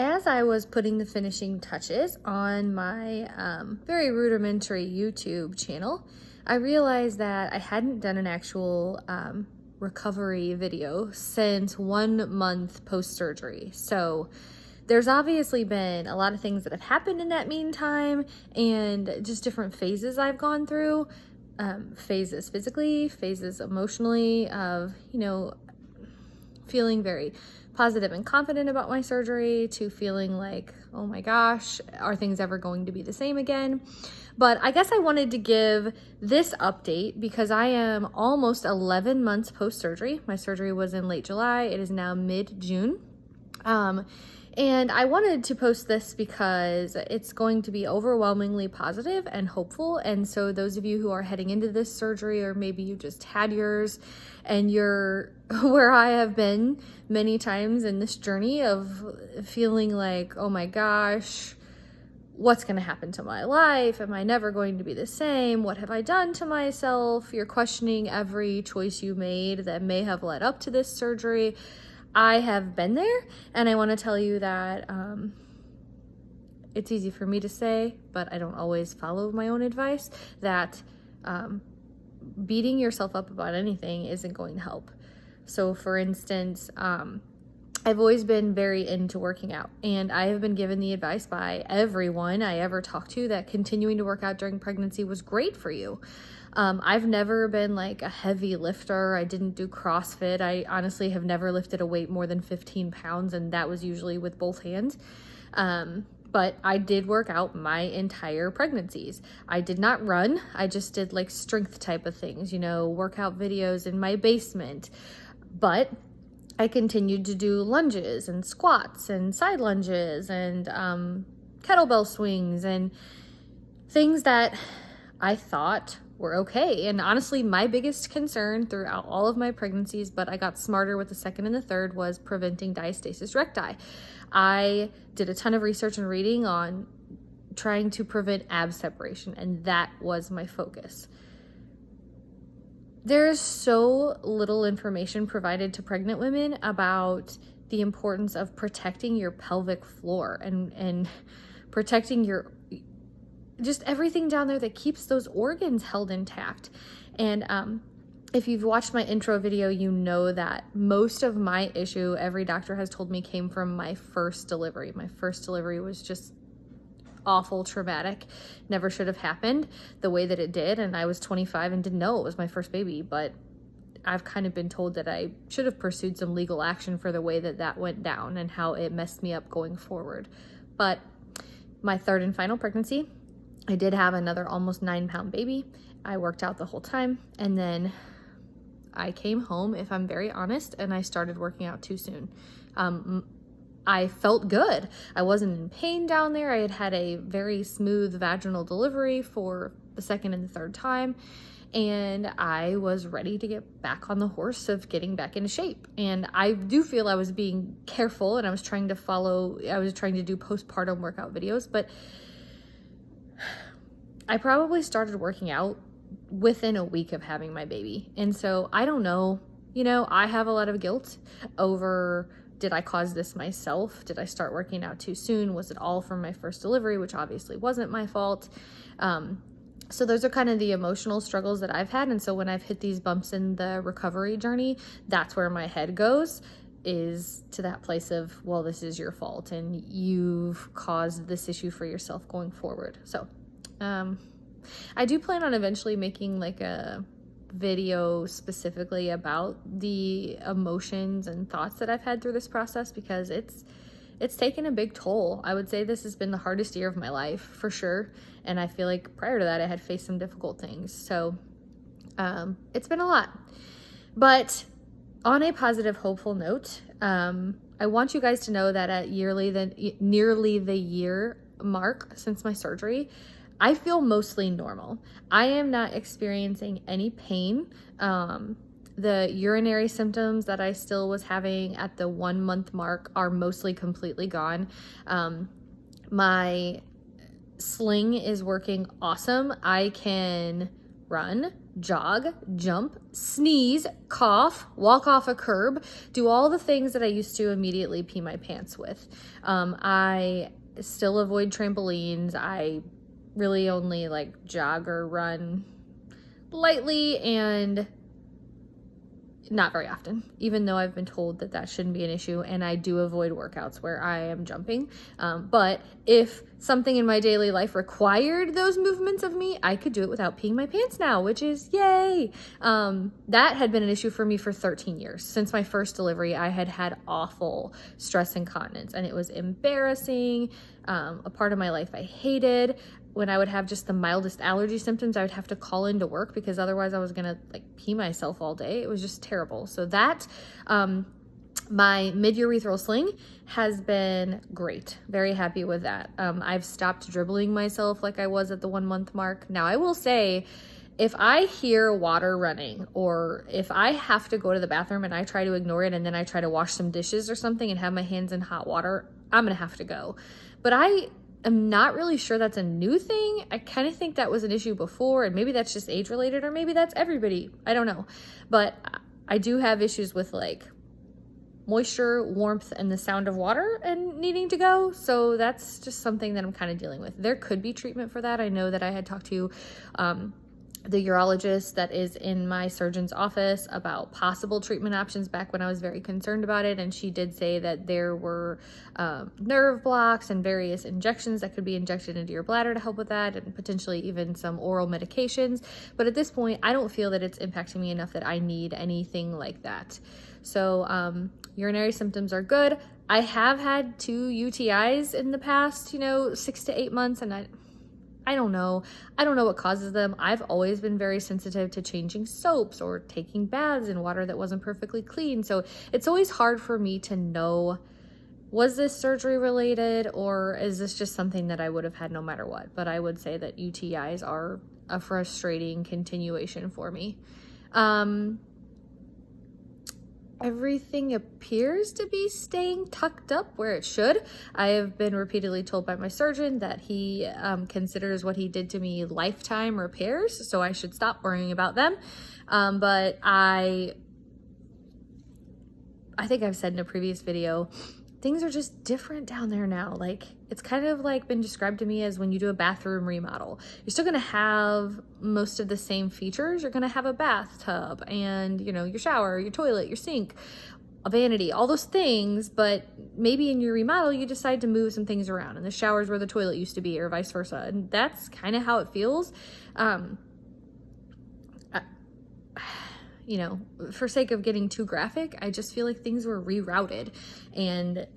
As I was putting the finishing touches on my very rudimentary YouTube channel, I realized that I hadn't done an actual recovery video since 1 month post-surgery. So there's obviously been a lot of things that have happened in that meantime, and just different phases I've gone through, phases physically, phases emotionally, of, feeling very positive and confident about my surgery, to feeling like, oh my gosh, are things ever going to be the same again? But I guess I wanted to give this update because I am almost 11 months post-surgery. My surgery was in late July. It is now mid-June. And I wanted to post this because it's going to be overwhelmingly positive and hopeful. And so those of you who are heading into this surgery, or maybe you just had yours and you're where I have been many times in this journey of feeling like, oh my gosh, what's going to happen to my life? Am I never going to be the same? What have I done to myself? You're questioning every choice you made that may have led up to this surgery. I have been there, and I want to tell you that it's easy for me to say, but I don't always follow my own advice, that beating yourself up about anything isn't going to help. So for instance, I've always been very into working out, and I have been given the advice by everyone I ever talked to that continuing to work out during pregnancy was great for you. I've never been like a heavy lifter. I didn't do CrossFit. I honestly have never lifted a weight more than 15 pounds, and that was usually with both hands. But I did work out my entire pregnancies. I did not run. I just did like strength type of things, workout videos in my basement. But I continued to do lunges and squats and side lunges and kettlebell swings and things that I thought were okay. And honestly, my biggest concern throughout all of my pregnancies, but I got smarter with the second and the third, was preventing diastasis recti. I did a ton of research and reading on trying to prevent ab separation, and that was my focus. There is so little information provided to pregnant women about the importance of protecting your pelvic floor and protecting your just everything down there that keeps those organs held intact. And if you've watched my intro video, you know that most of my issue, every doctor has told me, came from my first delivery. My first delivery was just awful, traumatic, never should have happened the way that it did. And I was 25 and didn't know it was my first baby, but I've kind of been told that I should have pursued some legal action for the way that that went down and how it messed me up going forward. But my third and final pregnancy, I did have another almost 9-pound baby. I worked out the whole time, and then I came home, if I'm very honest, and I started working out too soon. I felt good. I wasn't in pain down there. I had had a very smooth vaginal delivery for the second and the third time, and I was ready to get back on the horse of getting back into shape. And I do feel I was being careful, and I was trying to do postpartum workout videos, but I probably started working out within a week of having my baby. And so I don't know, I have a lot of guilt over, did I cause this myself? Did I start working out too soon? Was it all from my first delivery, which obviously wasn't my fault? So those are kind of the emotional struggles that I've had. And so when I've hit these bumps in the recovery journey, that's where my head goes, is to that place of, well, this is your fault and you've caused this issue for yourself going forward. So I do plan on eventually making like a video specifically about the emotions and thoughts that I've had through this process, because it's taken a big toll. I would say this has been the hardest year of my life for sure. And I feel like prior to that, I had faced some difficult things. So it's been a lot. But on a positive, hopeful note, I want you guys to know that at nearly the year mark since my surgery, I feel mostly normal. I am not experiencing any pain. The urinary symptoms that I still was having at the 1 month mark are mostly completely gone. My sling is working awesome. I can run, jog, jump, sneeze, cough, walk off a curb, do all the things that I used to immediately pee my pants with. I still avoid trampolines. I really only like jog or run lightly and not very often, even though I've been told that that shouldn't be an issue, and I do avoid workouts where I am jumping. But if something in my daily life required those movements of me, I could do it without peeing my pants now, which is yay. That had been an issue for me for 13 years. Since my first delivery, I had awful stress incontinence, and it was embarrassing, a part of my life I hated. When I would have just the mildest allergy symptoms, I would have to call into work because otherwise I was gonna like pee myself all day. It was just terrible. So that, my mid-urethral sling has been great. Very happy with that. I've stopped dribbling myself like I was at the 1 month mark. Now I will say, if I hear water running, or if I have to go to the bathroom and I try to ignore it and then I try to wash some dishes or something and have my hands in hot water, I'm gonna have to go. But I'm not really sure that's a new thing. I kind of think that was an issue before, and maybe that's just age related, or maybe that's everybody. I don't know. But I do have issues with like moisture, warmth, and the sound of water and needing to go. So that's just something that I'm kind of dealing with. There could be treatment for that. I know that I had talked to the urologist that is in my surgeon's office about possible treatment options back when I was very concerned about it. And she did say that there were nerve blocks and various injections that could be injected into your bladder to help with that, and potentially even some oral medications. But at this point, I don't feel that it's impacting me enough that I need anything like that. So urinary symptoms are good. I have had 2 UTIs in the past, 6 to 8 months, and I don't know. I don't know what causes them. I've always been very sensitive to changing soaps or taking baths in water that wasn't perfectly clean. So it's always hard for me to know, was this surgery related, or is this just something that I would have had no matter what? But I would say that UTIs are a frustrating continuation for me. Everything appears to be staying tucked up where it should. I have been repeatedly told by my surgeon that he considers what he did to me lifetime repairs, so I should stop worrying about them. But I think I've said in a previous video, things are just different down there now. Like, it's kind of like been described to me as when you do a bathroom remodel. You're still gonna have most of the same features. You're gonna have a bathtub and, your shower, your toilet, your sink, a vanity, all those things, but maybe in your remodel, you decide to move some things around, and the shower's where the toilet used to be, or vice versa. And that's kind of how it feels. For sake of getting too graphic, I just feel like things were rerouted, and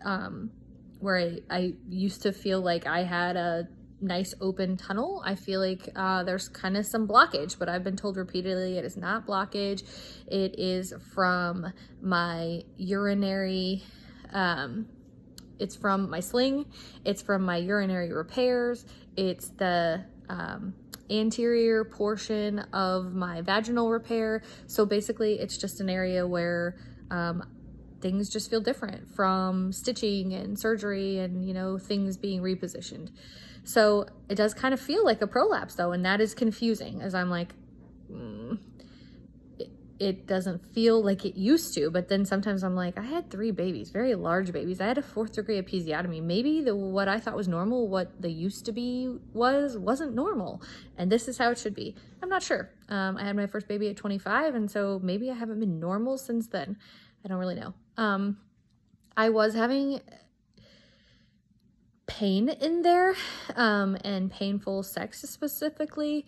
where I used to feel like I had a nice open tunnel, I feel like there's kind of some blockage, but I've been told repeatedly it is not blockage. It is from my urinary, it's from my sling, it's from my urinary repairs, it's the anterior portion of my vaginal repair. So basically it's just an area where things just feel different from stitching and surgery and things being repositioned. So it does kind of feel like a prolapse though, and that is confusing, as I'm like, it doesn't feel like it used to. But then sometimes I'm like, I had 3 babies, very large babies. I had a 4th degree episiotomy. Maybe what I thought was normal, what the used to be wasn't normal, and this is how it should be. I'm not sure. I had my first baby at 25, and so maybe I haven't been normal since then. I don't really know. I was having pain in there, and painful sex specifically.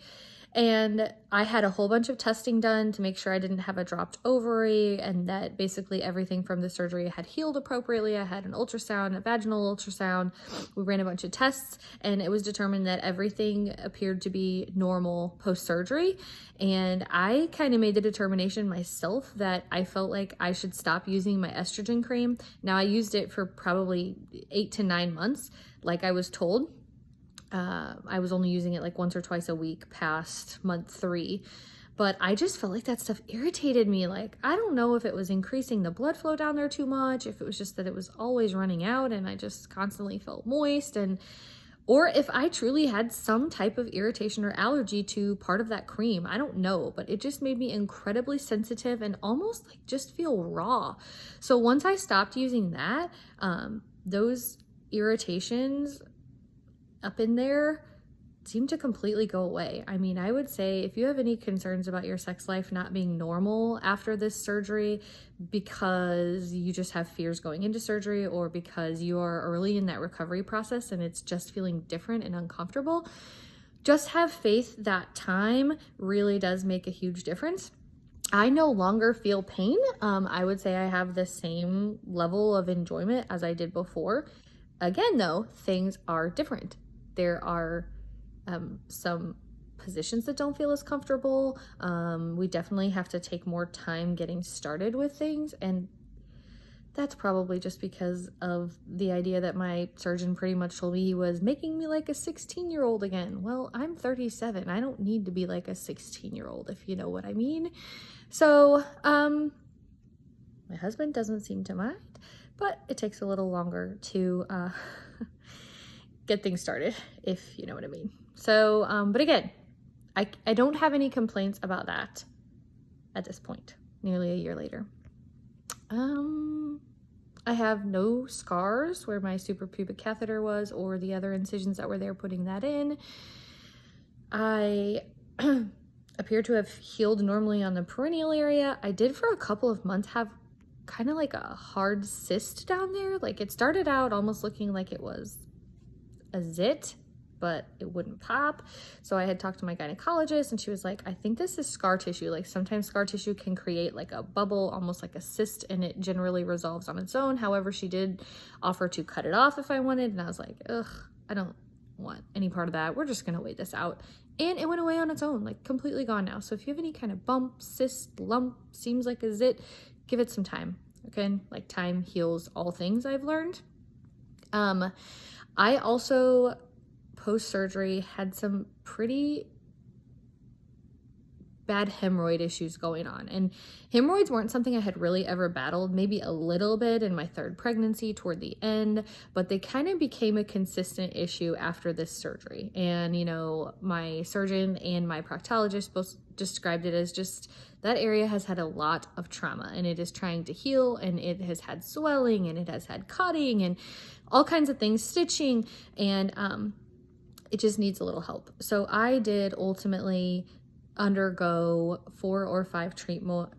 And I had a whole bunch of testing done to make sure I didn't have a dropped ovary, and that basically everything from the surgery had healed appropriately. I had an ultrasound, a vaginal ultrasound. We ran a bunch of tests, and it was determined that everything appeared to be normal post-surgery. And I kind of made the determination myself that I felt like I should stop using my estrogen cream. Now, I used it for probably 8 to 9 months, like I was told. I was only using it like once or twice a week past month 3, but I just felt like that stuff irritated me. Like, I don't know if it was increasing the blood flow down there too much, if it was just that it was always running out and I just constantly felt moist. And or if I truly had some type of irritation or allergy to part of that cream. I don't know, but it just made me incredibly sensitive and almost like just feel raw. So once I stopped using that, those irritations up in there seem to completely go away. I mean, I would say if you have any concerns about your sex life not being normal after this surgery because you just have fears going into surgery, or because you are early in that recovery process and it's just feeling different and uncomfortable, just have faith that time really does make a huge difference. I no longer feel pain. I would say I have the same level of enjoyment as I did before. Again, though, things are different. There are some positions that don't feel as comfortable. We definitely have to take more time getting started with things, and that's probably just because of the idea that my surgeon pretty much told me he was making me like a 16-year-old again. Well, I'm 37. I don't need to be like a 16-year-old, if you know what I mean. So my husband doesn't seem to mind, but it takes a little longer to get things started, if you know what I mean. So, but again, I don't have any complaints about that at this point, nearly a year later. I have no scars where my suprapubic catheter was, or the other incisions that were there putting that in. I appear to have healed normally on the perineal area. I did for a couple of months have kind of like a hard cyst down there. Like it started out almost looking like it was a zit, but it wouldn't pop. So I had talked to my gynecologist and she was like, I think this is scar tissue. Like sometimes scar tissue can create like a bubble, almost like a cyst, and it generally resolves on its own. However, she did offer to cut it off if I wanted. And I was like, ugh, I don't want any part of that. We're just going to wait this out. And it went away on its own, like completely gone now. So if you have any kind of bump, cyst, lump, seems like a zit, give it some time. Okay. Like time heals all things, I've learned. I also post-surgery had some pretty bad hemorrhoid issues going on, and hemorrhoids weren't something I had really ever battled, maybe a little bit in my third pregnancy toward the end, but they kind of became a consistent issue after this surgery. And you know, my surgeon and my proctologist both described it as just that area has had a lot of trauma and it is trying to heal, and it has had swelling and it has had cutting and all kinds of things, stitching, and it just needs a little help. So I did ultimately undergo 4 or 5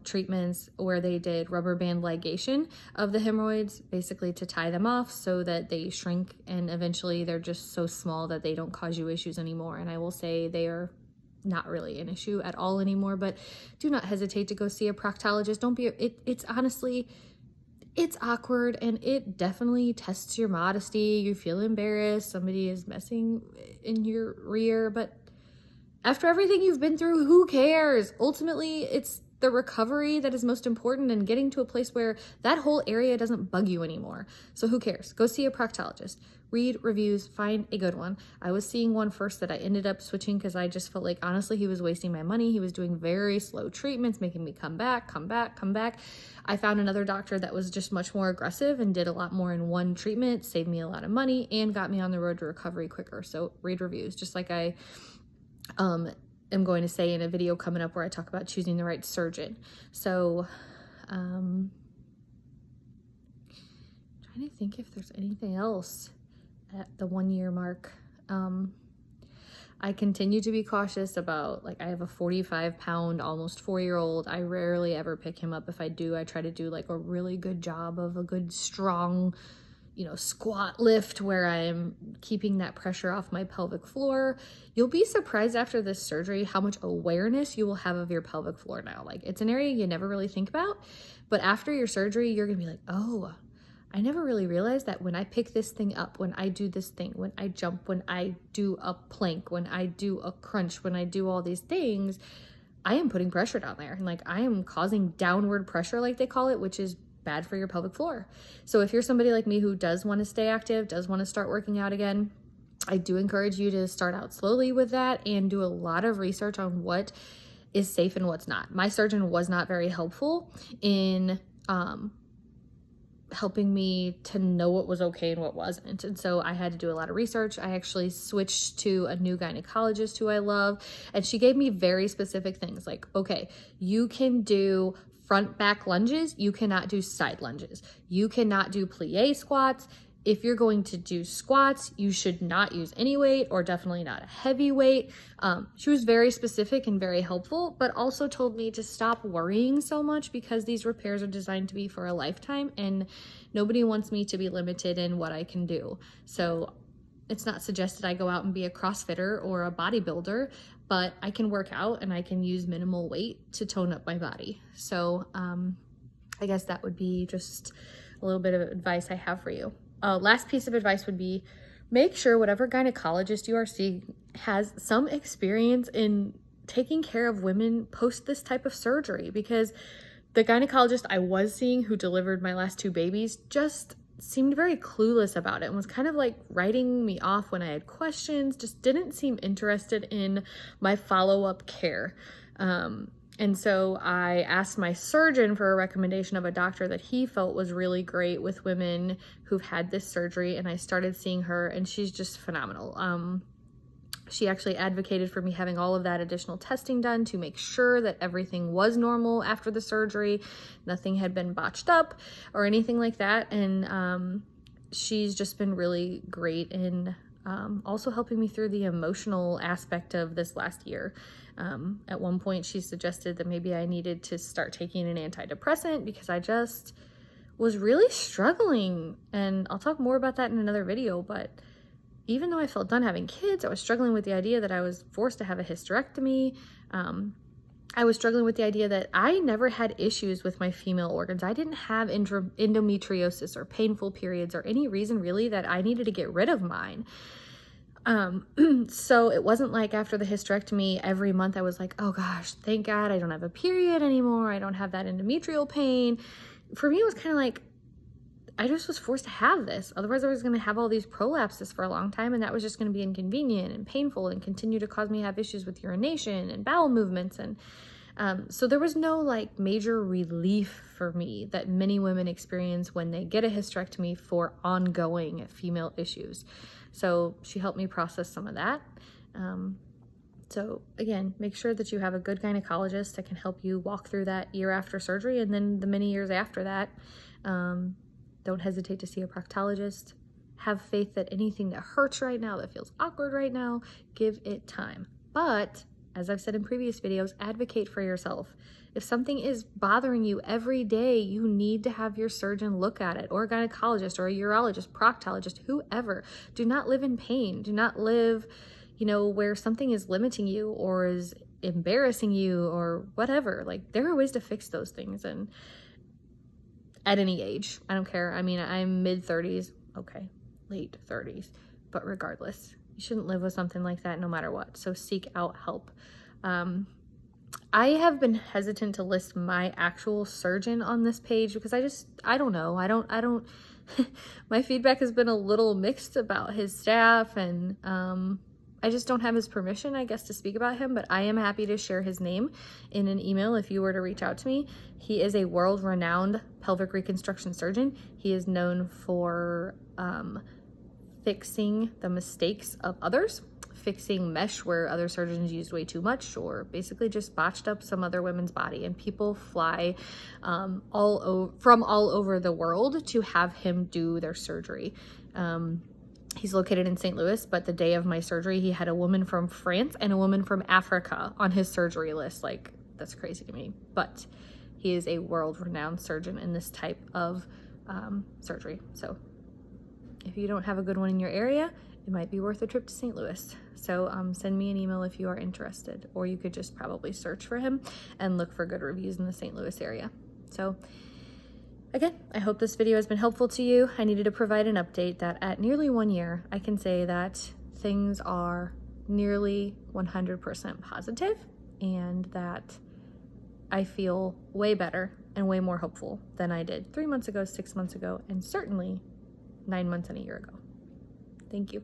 treatments where they did rubber band ligation of the hemorrhoids, basically to tie them off so that they shrink and eventually they're just so small that they don't cause you issues anymore. And I will say they are not really an issue at all anymore, but do not hesitate to go see a proctologist. Don't be, it's honestly, it's awkward and it definitely tests your modesty. You feel embarrassed. Somebody is messing in your rear, but after everything you've been through, who cares? Ultimately, it's the recovery that is most important and getting to a place where that whole area doesn't bug you anymore. So who cares? Go see a proctologist. Read reviews, find a good one. I was seeing one first that I ended up switching because I just felt like, honestly, he was wasting my money. He was doing very slow treatments, making me come back. I found another doctor that was just much more aggressive and did a lot more in one treatment, saved me a lot of money, and got me on the road to recovery quicker. So read reviews, just like I am going to say in a video coming up where I talk about choosing the right surgeon. So trying to think if there's anything else at the 1 year mark. I continue to be cautious about, like, I have a 45-pound, almost 4-year-old. I rarely ever pick him up. If I do, I try to do like a really good job of a good strong, you know, squat lift where I'm keeping that pressure off my pelvic floor. You'll be surprised after this surgery how much awareness you will have of your pelvic floor now. Like, it's an area you never really think about, but after your surgery, you're gonna be like, oh, I never really realized that when I pick this thing up, when I do this thing, when I jump, when I do a plank, when I do a crunch, when I do all these things, I am putting pressure down there. And like, I am causing downward pressure, like they call it, which is bad for your pelvic floor. So if you're somebody like me who does want to stay active, does want to start working out again, I do encourage you to start out slowly with that and do a lot of research on what is safe and what's not. My surgeon was not very helpful in helping me to know what was okay and what wasn't. And so I had to do a lot of research. I actually switched to a new gynecologist who I love, and she gave me very specific things like, okay, you can do front back lunges, you cannot do side lunges, you cannot do plie squats. If you're going to do squats, you should not use any weight, or definitely not a heavy weight. She was very specific and very helpful, but also told me to stop worrying so much because these repairs are designed to be for a lifetime, and nobody wants me to be limited in what I can do. So it's not suggested I go out and be a CrossFitter or a bodybuilder, but I can work out and I can use minimal weight to tone up my body. So I guess that would be just a little bit of advice I have for you. Last piece of advice would be, make sure whatever gynecologist you are seeing has some experience in taking care of women post this type of surgery, because the gynecologist I was seeing who delivered my last 2 babies just seemed very clueless about it and was kind of like writing me off when I had questions, just didn't seem interested in my follow-up care. And so I asked my surgeon for a recommendation of a doctor that he felt was really great with women who've had this surgery, and I started seeing her, and she's just phenomenal. She actually advocated for me having all of that additional testing done to make sure that everything was normal after the surgery, nothing had been botched up or anything like that. And she's just been really great in also helping me through the emotional aspect of this last year. At one point, she suggested that maybe I needed to start taking an antidepressant because I just was really struggling. And I'll talk more about that in another video, but even though I felt done having kids, I was struggling with the idea that I was forced to have a hysterectomy. I was struggling with the idea that I never had issues with my female organs. I didn't have endometriosis or painful periods or any reason really that I needed to get rid of mine. So it wasn't like after the hysterectomy, every month I was like, oh gosh, thank God I don't have a period anymore. I don't have that endometrial pain. For me, it was kind of like, I just was forced to have this. Otherwise I was going to have all these prolapses for a long time, and that was just going to be inconvenient and painful and continue to cause me to have issues with urination and bowel movements. And so there was no like major relief for me that many women experience when they get a hysterectomy for ongoing female issues. So she helped me process some of that. So again, make sure that you have a good gynecologist that can help you walk through that year after surgery, and then the many years after that. Don't hesitate to see a proctologist. Have faith that anything that hurts right now, that feels awkward right now, give it time. But as I've said in previous videos, advocate for yourself. If something is bothering you every day, you need to have your surgeon look at it, or a gynecologist, or a urologist, proctologist, whoever. Do not live in pain. Do not live, where something is limiting you or is embarrassing you or whatever. Like, there are ways to fix those things, and at any age, I don't care. I mean, I'm mid-30s, okay, late 30s, but regardless, you shouldn't live with something like that no matter what. So seek out help. I have been hesitant to list my actual surgeon on this page because I don't know. I don't, my feedback has been a little mixed about his staff, and I just don't have his permission, I guess, to speak about him, but I am happy to share his name in an email if you were to reach out to me. He is a world-renowned pelvic reconstruction surgeon. He is known for fixing the mistakes of others, fixing mesh where other surgeons used way too much, or basically just botched up some other women's body. And people fly from all over the world to have him do their surgery. He's located in St. Louis, but the day of my surgery, he had a woman from France and a woman from Africa on his surgery list. Like, that's crazy to me. But he is a world-renowned surgeon in this type of surgery. So if you don't have a good one in your area, it might be worth a trip to St. Louis. So send me an email if you are interested, or you could just probably search for him and look for good reviews in the St. Louis area. So again, I hope this video has been helpful to you. I needed to provide an update that at nearly 1 year, I can say that things are nearly 100% positive, and that I feel way better and way more hopeful than I did 3 months ago, 6 months ago, and certainly 9 months and a year ago. Thank you.